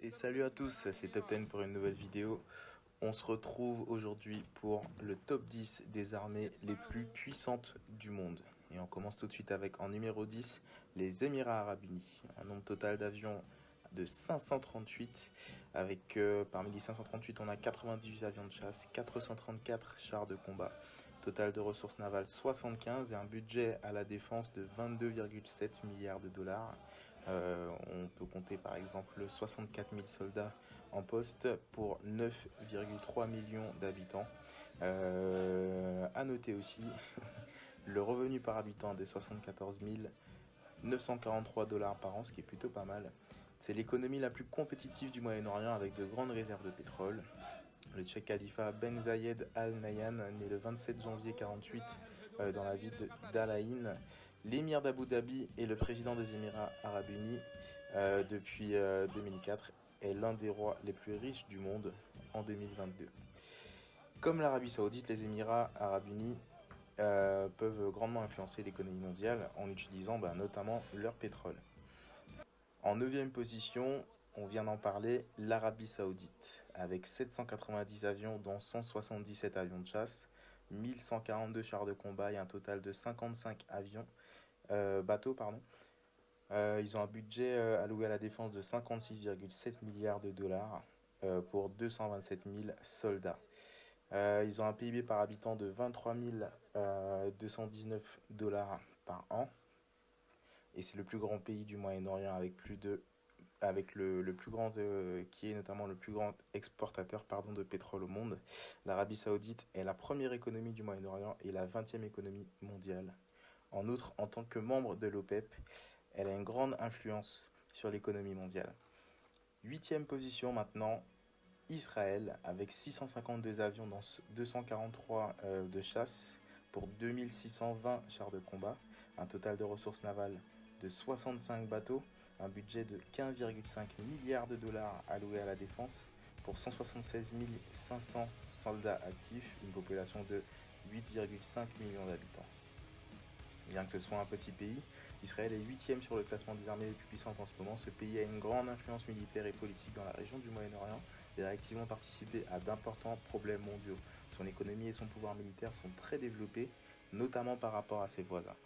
Et salut à tous, c'est Top 10 pour une nouvelle vidéo. On se retrouve aujourd'hui pour le top 10 des armées les plus puissantes du monde. Et on commence tout de suite avec en numéro 10, les Émirats Arabes Unis. Un nombre total d'avions de 538. Avec parmi les 538, on a 98 avions de chasse, 434 chars de combat. Total de ressources navales 75 et un budget à la défense de 22,7 milliards de dollars. On peut compter par exemple 64 000 soldats en poste pour 9,3 millions d'habitants. À noter aussi le revenu par habitant des 74 943 dollars par an, ce qui est plutôt pas mal. C'est l'économie la plus compétitive du Moyen-Orient avec de grandes réserves de pétrole. Le Cheikh Khalifa Ben Zayed Al Nahyan, né le 27 janvier 1948 dans la ville d'Al Ain, l'émir d'Abu Dhabi et le président des Émirats Arabes Unis depuis 2004, est l'un des rois les plus riches du monde en 2022. Comme l'Arabie Saoudite, les Émirats Arabes Unis peuvent grandement influencer l'économie mondiale en utilisant notamment leur pétrole. En 9e position, on vient d'en parler, l'Arabie Saoudite, avec 790 avions dont 177 avions de chasse, 1142 chars de combat et un total de 55 bateaux. Ils ont un budget alloué à la défense de 56,7 milliards de dollars pour 227 000 soldats. Ils ont un PIB par habitant de 23 219 dollars par an. Et c'est le plus grand pays du Moyen-Orient avec le plus grand qui est notamment le plus grand exportateur de pétrole au monde. L'Arabie Saoudite est la première économie du Moyen-Orient et la 20e économie mondiale. En outre, en tant que membre de l'OPEP, elle a une grande influence sur l'économie mondiale. 8e position maintenant, Israël, avec 652 avions dont 243 de chasse pour 2620 chars de combat, un total de ressources navales de 65 bateaux, un budget de 15,5 milliards de dollars alloué à la défense pour 176 500 soldats actifs, une population de 8,5 millions d'habitants. Bien que ce soit un petit pays, Israël est 8e sur le classement des armées les plus puissantes en ce moment. Ce pays a une grande influence militaire et politique dans la région du Moyen-Orient et a activement participé à d'importants problèmes mondiaux. Son économie et son pouvoir militaire sont très développés, notamment par rapport à ses voisins.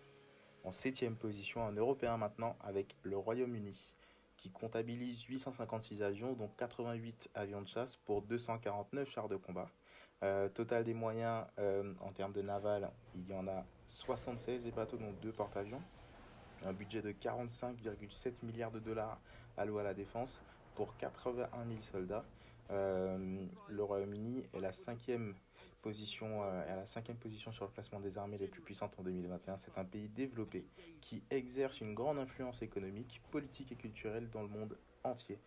En 7e position, un Européen maintenant, avec le Royaume-Uni, qui comptabilise 856 avions, dont 88 avions de chasse pour 249 chars de combat. Total des moyens en termes de naval, il y en a 76 des bateaux, dont 2 porte-avions. Un budget de 45,7 milliards de dollars alloué à la défense pour 81 000 soldats. Le Royaume-Uni est à la 5e position sur le classement des armées les plus puissantes en 2021. C'est un pays développé qui exerce une grande influence économique, politique et culturelle dans le monde entier.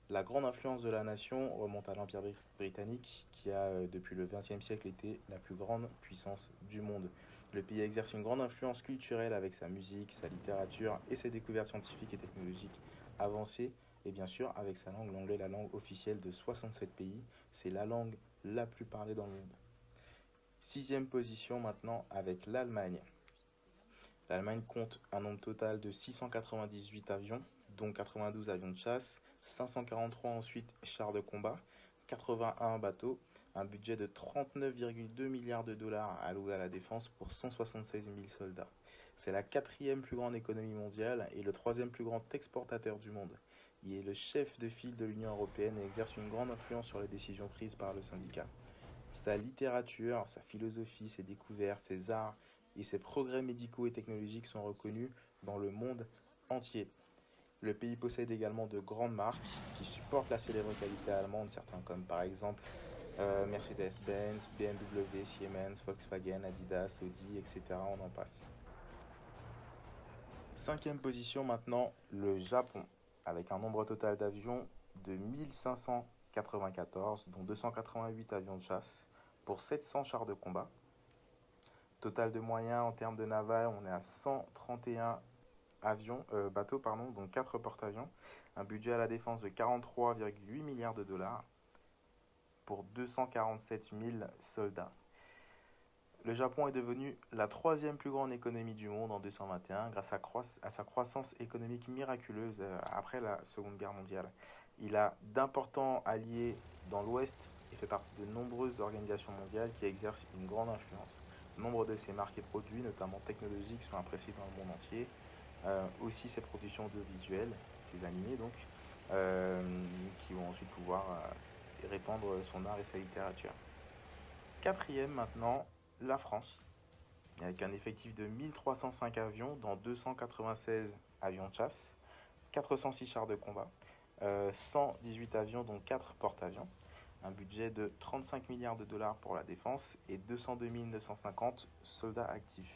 La grande influence de la nation remonte à l'Empire britannique qui a depuis le XXe siècle été la plus grande puissance du monde. Le pays exerce une grande influence culturelle avec sa musique, sa littérature et ses découvertes scientifiques et technologiques avancées. Et bien sûr avec sa langue, l'anglais, la langue officielle de 67 pays. C'est la langue la plus parlée dans le monde. 6e position maintenant avec l'Allemagne. L'Allemagne compte un nombre total de 698 avions, dont 92 avions de chasse, 543 ensuite chars de combat, 81 bateaux, un budget de 39,2 milliards de dollars alloué à la défense pour 176 000 soldats. C'est la 4e plus grande économie mondiale et le 3e plus grand exportateur du monde. Il est le chef de file de l'Union européenne et exerce une grande influence sur les décisions prises par le syndicat. Sa littérature, sa philosophie, ses découvertes, ses arts et ses progrès médicaux et technologiques sont reconnus dans le monde entier. Le pays possède également de grandes marques qui supportent la célèbre qualité allemande, certains comme par exemple Mercedes-Benz, BMW, Siemens, Volkswagen, Adidas, Audi, etc. On en passe. 5e position maintenant, le Japon, avec un nombre total d'avions de 1594, dont 288 avions de chasse, pour 700 chars de combat. Total de moyens en termes de naval, on est à 131 bateaux, dont 4 porte-avions. Un budget à la défense de 43,8 milliards de dollars pour 247 000 soldats. Le Japon est devenu la troisième plus grande économie du monde en 221 grâce à sa croissance économique miraculeuse après la Seconde Guerre mondiale. Il a d'importants alliés dans l'Ouest et fait partie de nombreuses organisations mondiales qui exercent une grande influence. Nombre de ses marques et produits, notamment technologiques, sont appréciés dans le monde entier. Aussi ses productions audiovisuelles, ses animés donc, euh, qui vont ensuite pouvoir répandre son art et sa littérature. Quatrième maintenant, la France, avec un effectif de 1305 avions, dont 296 avions de chasse, 406 chars de combat, 118 avions, dont 4 porte-avions, un budget de 35 milliards de dollars pour la défense et 202 950 soldats actifs.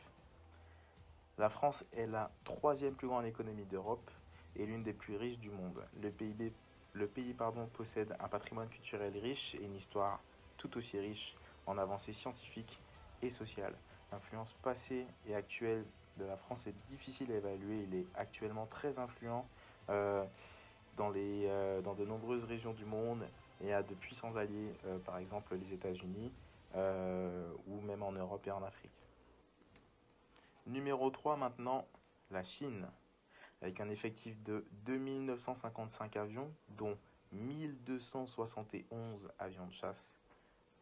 La France est la troisième plus grande économie d'Europe et l'une des plus riches du monde. Le pays possède un patrimoine culturel riche et une histoire tout aussi riche en avancées scientifiques et sociales. L'influence passée et actuelle de la France est difficile à évaluer. Il est actuellement très influent euh, dans de nombreuses régions du monde et a de puissants alliés, par exemple les États-Unis ou même en Europe et en Afrique. Numéro 3 maintenant, la Chine, avec un effectif de 2955 avions, dont 1271 avions de chasse.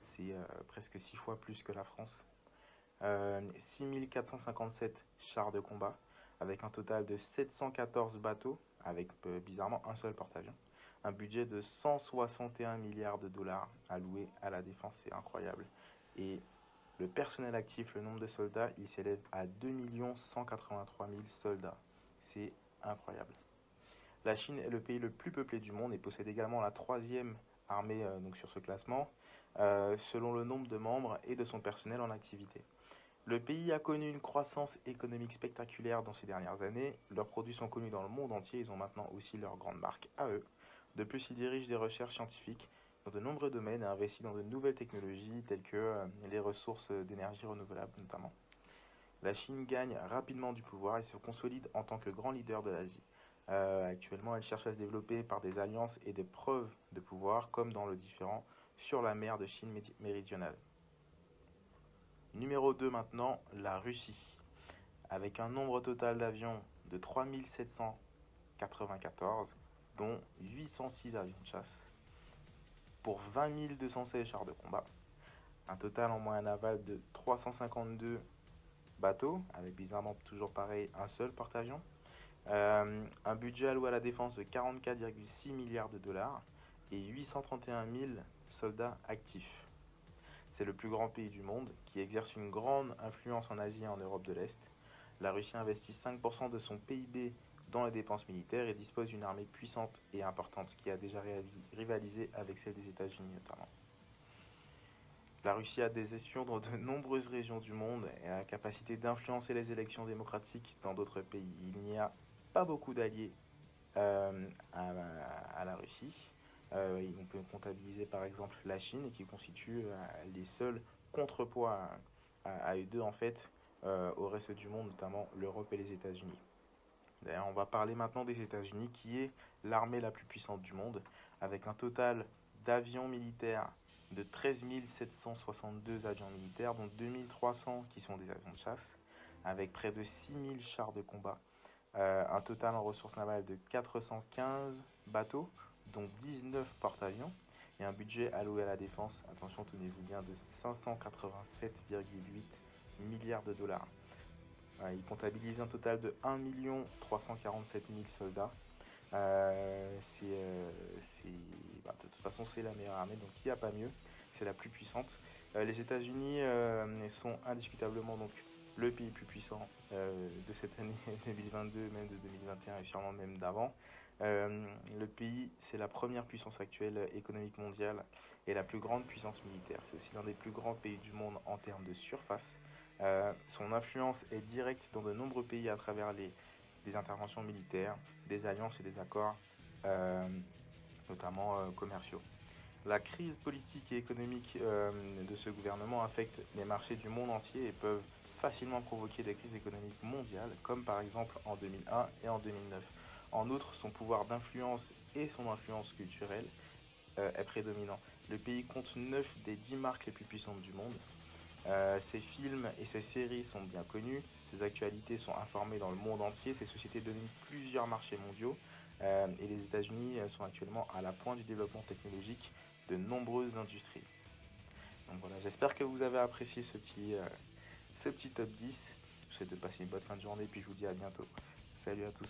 C'est presque 6 fois plus que la France. 6457 chars de combat, avec un total de 714 bateaux, avec bizarrement un seul porte-avions. Un budget de 161 milliards de dollars alloué à la défense, c'est incroyable. Et le personnel actif, le nombre de soldats, il s'élève à 2 183 000 soldats. C'est incroyable. La Chine est le pays le plus peuplé du monde et possède également la troisième armée donc sur ce classement, selon le nombre de membres et de son personnel en activité. Le pays a connu une croissance économique spectaculaire dans ces dernières années. Leurs produits sont connus dans le monde entier. Ils ont maintenant aussi leur grande marque à eux. De plus, ils dirigent des recherches scientifiques dans de nombreux domaines et investissent dans de nouvelles technologies telles que les ressources d'énergie renouvelables notamment. La Chine gagne rapidement du pouvoir et se consolide en tant que grand leader de l'Asie. Actuellement, elle cherche à se développer par des alliances et des preuves de pouvoir, comme dans le différend sur la mer de Chine méridionale. Numéro 2 maintenant, la Russie, avec un nombre total d'avions de 3794, dont 806 avions de chasse, pour 20 216 chars de combat, un total en moyenne aval de 352 bateaux, avec bizarrement toujours pareil un seul porte-avions, un budget alloué à la défense de 44,6 milliards de dollars et 831 000 soldats actifs. C'est le plus grand pays du monde qui exerce une grande influence en Asie et en Europe de l'Est. La Russie investit 5% de son PIB dans les dépenses militaires et dispose d'une armée puissante et importante qui a déjà rivalisé avec celle des États-Unis notamment. La Russie a des espions dans de nombreuses régions du monde et a la capacité d'influencer les élections démocratiques dans d'autres pays. Il n'y a pas beaucoup d'alliés à la Russie. On peut comptabiliser par exemple la Chine qui constitue les seuls contrepoids à eux deux en fait au reste du monde, notamment l'Europe et les États-Unis. D'ailleurs, on va parler maintenant des États-Unis qui est l'armée la plus puissante du monde avec un total d'avions militaires de 13 762 avions militaires, dont 2300 qui sont des avions de chasse, avec près de 6000 chars de combat, un total en ressources navales de 415 bateaux, dont 19 porte-avions, et un budget alloué à la défense, attention tenez-vous bien, de 587,8 milliards de dollars. Il comptabilise un total de 1 347 000 soldats. De toute façon, c'est la meilleure armée, donc il n'y a pas mieux, c'est la plus puissante. Les États-Unis sont indiscutablement donc le pays le plus puissant de cette année 2022, même de 2021 et sûrement même d'avant. Le pays, c'est la première puissance actuelle économique mondiale et la plus grande puissance militaire. C'est aussi l'un des plus grands pays du monde en termes de surface. Son influence est directe dans de nombreux pays à travers des interventions militaires, des alliances et des accords, notamment commerciaux. La crise politique et économique de ce gouvernement affecte les marchés du monde entier et peuvent facilement provoquer des crises économiques mondiales, comme par exemple en 2001 et en 2009. En outre, son pouvoir d'influence et son influence culturelle est prédominant. Le pays compte 9 des 10 marques les plus puissantes du monde. Ces films et ces séries sont bien connus, ces actualités sont informées dans le monde entier, ces sociétés dominent plusieurs marchés mondiaux et les États-Unis sont actuellement à la pointe du développement technologique de nombreuses industries. Donc voilà, j'espère que vous avez apprécié ce petit top 10. Je vous souhaite de passer une bonne fin de journée, puis je vous dis à bientôt. Salut à tous.